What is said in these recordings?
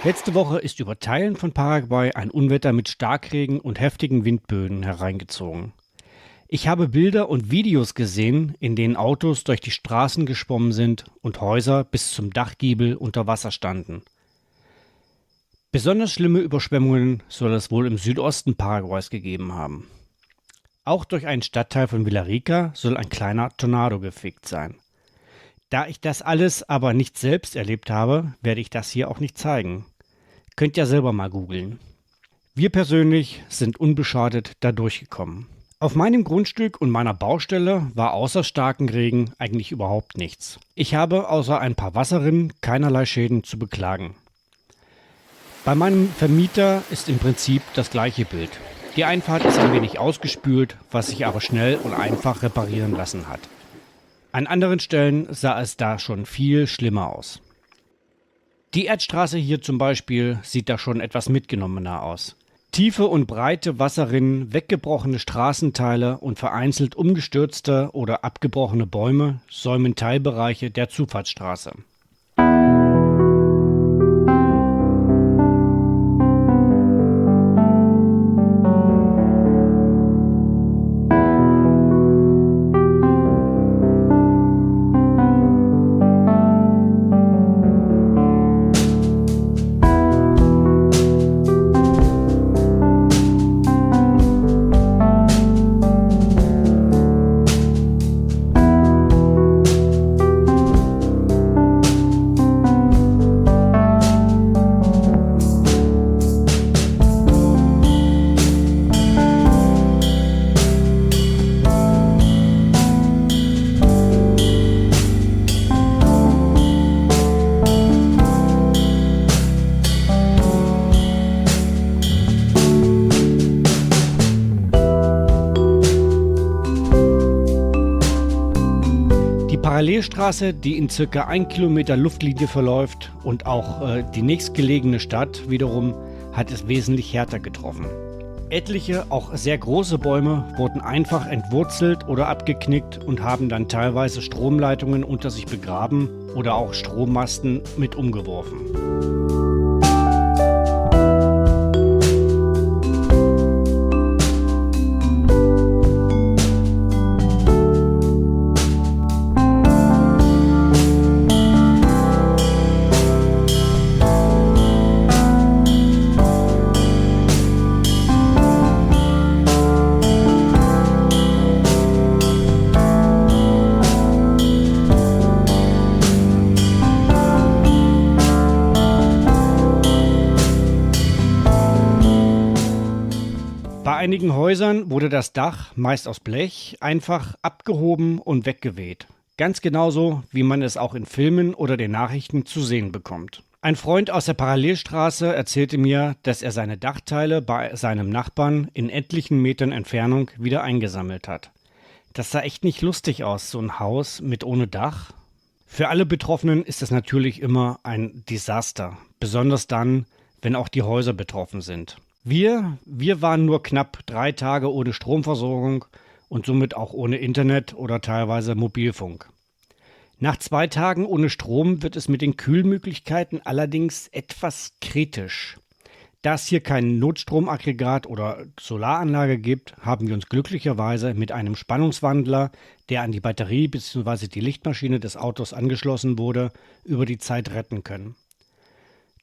Letzte Woche ist über Teilen von Paraguay ein Unwetter mit Starkregen und heftigen Windböen hereingezogen. Ich habe Bilder und Videos gesehen, in denen Autos durch die Straßen geschwommen sind und Häuser bis zum Dachgiebel unter Wasser standen. Besonders schlimme Überschwemmungen soll es wohl im Südosten Paraguays gegeben haben. Auch durch einen Stadtteil von Villarrica soll ein kleiner Tornado gefegt sein. Da ich das alles aber nicht selbst erlebt habe, werde ich das hier auch nicht zeigen. Könnt ja selber mal googeln. Wir persönlich sind unbeschadet da durchgekommen. Auf meinem Grundstück und meiner Baustelle war außer starken Regen eigentlich überhaupt nichts. Ich habe außer ein paar Wasserrinnen keinerlei Schäden zu beklagen. Bei meinem Vermieter ist im Prinzip das gleiche Bild. Die Einfahrt ist ein wenig ausgespült, was sich aber schnell und einfach reparieren lassen hat. An anderen Stellen sah es da schon viel schlimmer aus. Die Erdstraße hier zum Beispiel sieht da schon etwas mitgenommener aus. Tiefe und breite Wasserrinnen, weggebrochene Straßenteile und vereinzelt umgestürzte oder abgebrochene Bäume säumen Teilbereiche der Zufahrtsstraße. Parallelstraße, die in circa 1 Kilometer Luftlinie verläuft und auch die nächstgelegene Stadt wiederum hat es wesentlich härter getroffen. Etliche, auch sehr große Bäume wurden einfach entwurzelt oder abgeknickt und haben dann teilweise Stromleitungen unter sich begraben oder auch Strommasten mit umgeworfen. Bei einigen Häusern wurde das Dach, meist aus Blech, einfach abgehoben und weggeweht. Ganz genauso, wie man es auch in Filmen oder den Nachrichten zu sehen bekommt. Ein Freund aus der Parallelstraße erzählte mir, dass er seine Dachteile bei seinem Nachbarn in etlichen Metern Entfernung wieder eingesammelt hat. Das sah echt nicht lustig aus, so ein Haus mit ohne Dach. Für alle Betroffenen ist es natürlich immer ein Desaster, besonders dann, wenn auch die Häuser betroffen sind. Wir waren nur knapp 3 Tage ohne Stromversorgung und somit auch ohne Internet oder teilweise Mobilfunk. Nach 2 Tagen ohne Strom wird es mit den Kühlmöglichkeiten allerdings etwas kritisch. Da es hier kein Notstromaggregat oder Solaranlage gibt, haben wir uns glücklicherweise mit einem Spannungswandler, der an die Batterie bzw. die Lichtmaschine des Autos angeschlossen wurde, über die Zeit retten können.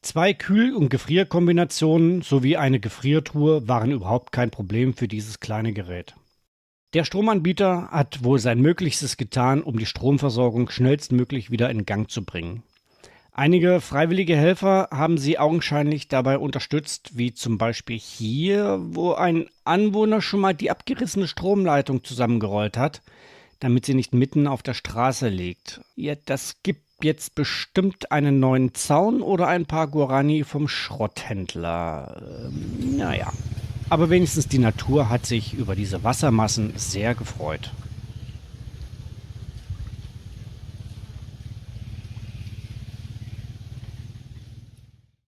2 Kühl- und Gefrierkombinationen sowie eine Gefriertruhe waren überhaupt kein Problem für dieses kleine Gerät. Der Stromanbieter hat wohl sein Möglichstes getan, um die Stromversorgung schnellstmöglich wieder in Gang zu bringen. Einige freiwillige Helfer haben sie augenscheinlich dabei unterstützt, wie zum Beispiel hier, wo ein Anwohner schon mal die abgerissene Stromleitung zusammengerollt hat, damit sie nicht mitten auf der Straße liegt. Ja, das gibt jetzt bestimmt einen neuen Zaun oder ein paar Guarani vom Schrotthändler. Naja. Aber wenigstens die Natur hat sich über diese Wassermassen sehr gefreut.